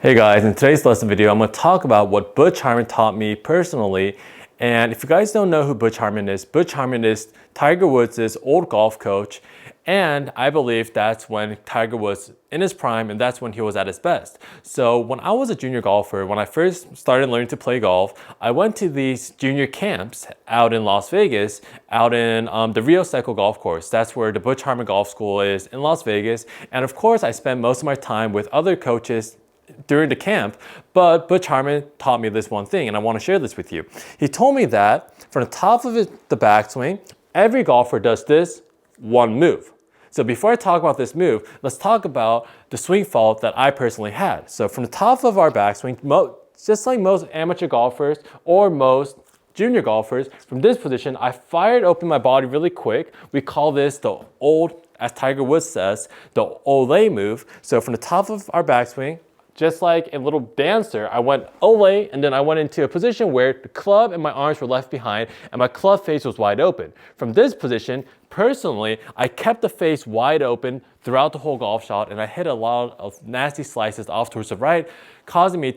Hey guys, in today's lesson video, I'm going to talk about what Butch Harmon taught me personally. And if you guys don't know who Butch Harmon is Tiger Woods' old golf coach. And I believe that's when Tiger was in his prime and that's when he was at his best. So when I was a junior golfer, when I first started learning to play golf, I went to these junior camps out in Las Vegas, out in the Rio Seco golf course. That's where the Butch Harmon Golf School is in Las Vegas. And of course, I spent most of my time with other coaches during the camp, but Butch Harmon taught me this one thing, and I want to share this with you. He told me that from the top of the backswing, every golfer does this one move. So before I talk about this move, let's talk about the swing fault that I personally had. So from the top of our backswing, just like most amateur golfers or most junior golfers, from this position, I fired open my body really quick. We call this the old, as Tiger Woods says, the Olay move. So from the top of our backswing, just like a little dancer, I went Olay, and then I went into a position where the club and my arms were left behind and my club face was wide open. From this position, personally, I kept the face wide open throughout the whole golf shot, and I hit a lot of nasty slices off towards the right, causing me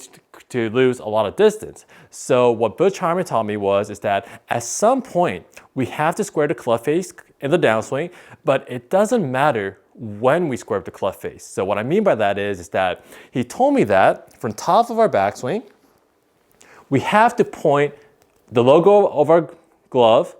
to lose a lot of distance. So what Butch Harmon taught me is that at some point, we have to square the club face in the downswing, but it doesn't matter when we square up the club face. So what I mean by that is that he told me that from top of our backswing, we have to point the logo of our glove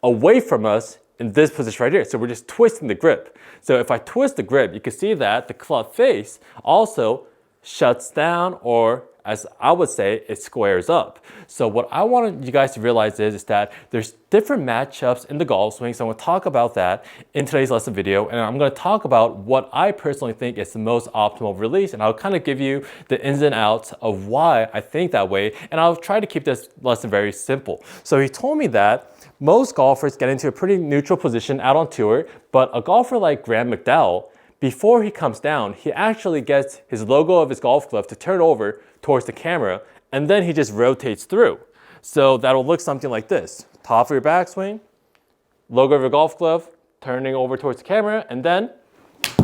away from us in this position right here. So we're just twisting the grip. So if I twist the grip, you can see that the club face also shuts down, or as I would say, it squares up. So what I want you guys to realize is that there's different matchups in the golf swing. So I'm going to talk about that in today's lesson video. And I'm going to talk about what I personally think is the most optimal release. And I'll kind of give you the ins and outs of why I think that way. And I'll try to keep this lesson very simple. So he told me that most golfers get into a pretty neutral position out on tour, but a golfer like Graham McDowell, before he comes down, he actually gets his logo of his golf glove to turn over towards the camera, and then he just rotates through. So that'll look something like this. Top of your backswing, logo of your golf glove, turning over towards the camera, and then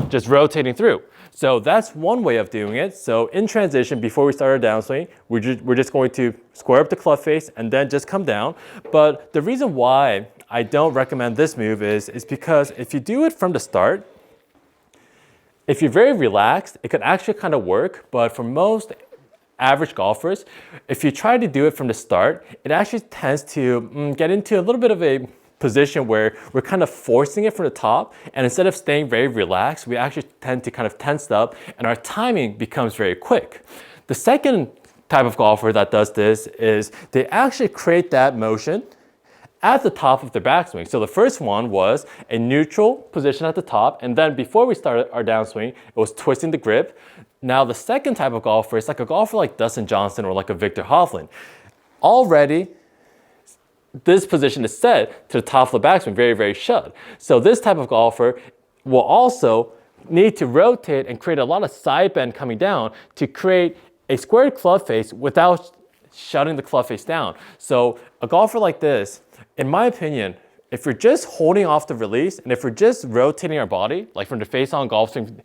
just rotating through. So that's one way of doing it. So in transition, before we start our downswing, we're just going to square up the club face and then just come down. But the reason why I don't recommend this move is because if you do it from the start, if you're very relaxed, it could actually kind of work, but for most average golfers, if you try to do it from the start, it actually tends to get into a little bit of a position where we're kind of forcing it from the top, and instead of staying very relaxed, we actually tend to kind of tense up, and our timing becomes very quick. The second type of golfer that does this is they actually create that motion at the top of their backswing. So the first one was a neutral position at the top, and then before we started our downswing, it was twisting the grip. Now the second type of golfer is like a golfer like Dustin Johnson or like a Victor Hovland. Already, this position is set to the top of the backswing, very, very shut. So this type of golfer will also need to rotate and create a lot of side bend coming down to create a squared club face without shutting the club face down. So a golfer like this, in my opinion, if we're just holding off the release and if we're just rotating our body, like from the face-on golf swing,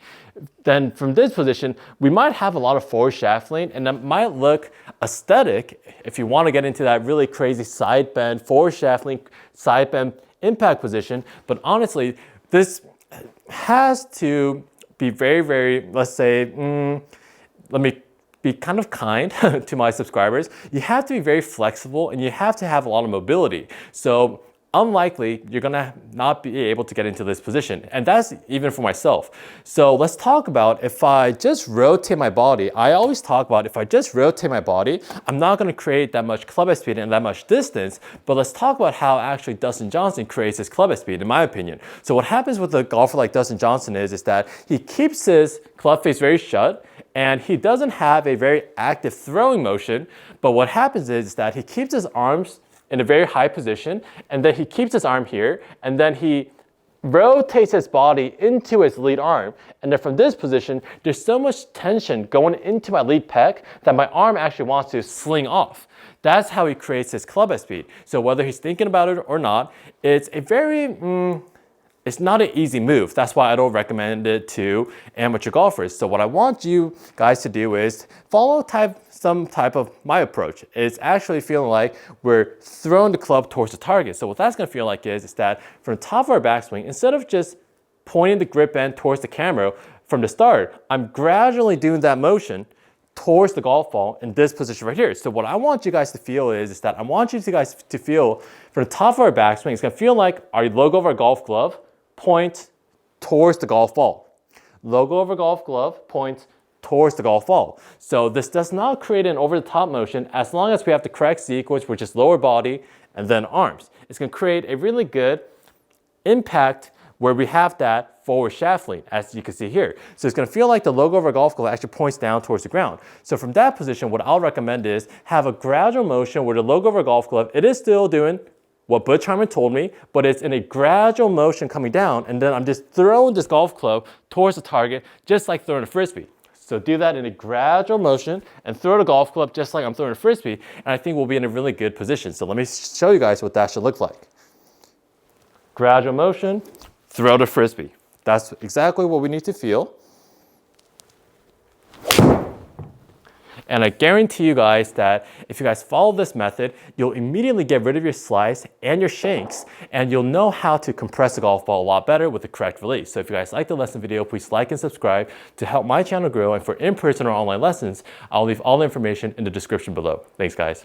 then from this position, we might have a lot of forward shaft lean, and that might look aesthetic if you want to get into that really crazy side bend, forward shaft lean, side bend impact position. But honestly, this has to be very, very, let's say, let me be kind of kind to my subscribers. You have to be very flexible and you have to have a lot of mobility. So unlikely you're gonna not be able to get into this position. And that's even for myself. So let's talk about if I just rotate my body. I always talk about if I just rotate my body, I'm not gonna create that much club head speed and that much distance, but let's talk about how actually Dustin Johnson creates his club head speed, in my opinion. So what happens with a golfer like Dustin Johnson is that he keeps his club face very shut, and he doesn't have a very active throwing motion, but what happens is that he keeps his arms in a very high position, and then he keeps his arm here, and then he rotates his body into his lead arm, and then from this position, there's so much tension going into my lead pec that my arm actually wants to sling off. That's how he creates his club head speed. So whether he's thinking about it or not, it's a very It's not an easy move. That's why I don't recommend it to amateur golfers. So what I want you guys to do is follow some type of my approach. It's actually feeling like we're throwing the club towards the target. So what that's gonna feel like is that from the top of our backswing, instead of just pointing the grip end towards the camera from the start, I'm gradually doing that motion towards the golf ball in this position right here. So what I want you guys to feel is that I want you guys to feel from the top of our backswing, it's gonna feel like our logo of our golf glove points towards the golf ball. Logo of our golf glove points towards the golf ball. So this does not create an over-the-top motion as long as we have the correct sequence, which is lower body and then arms. It's gonna create a really good impact where we have that forward shaft lean, as you can see here. So it's gonna feel like the logo of our golf glove actually points down towards the ground. So from that position, what I'll recommend is have a gradual motion where the logo of our golf glove, it is still doing what Butch Harmon told me, but it's in a gradual motion coming down, and then I'm just throwing this golf club towards the target, just like throwing a frisbee. So do that in a gradual motion and throw the golf club just like I'm throwing a frisbee, and I think we'll be in a really good position. So let me show you guys what that should look like. Gradual motion, throw the frisbee. That's exactly what we need to feel. And I guarantee you guys that if you guys follow this method, you'll immediately get rid of your slice and your shanks, and you'll know how to compress the golf ball a lot better with the correct release. So if you guys like the lesson video, please like and subscribe to help my channel grow. And for in-person or online lessons, I'll leave all the information in the description below. Thanks, guys.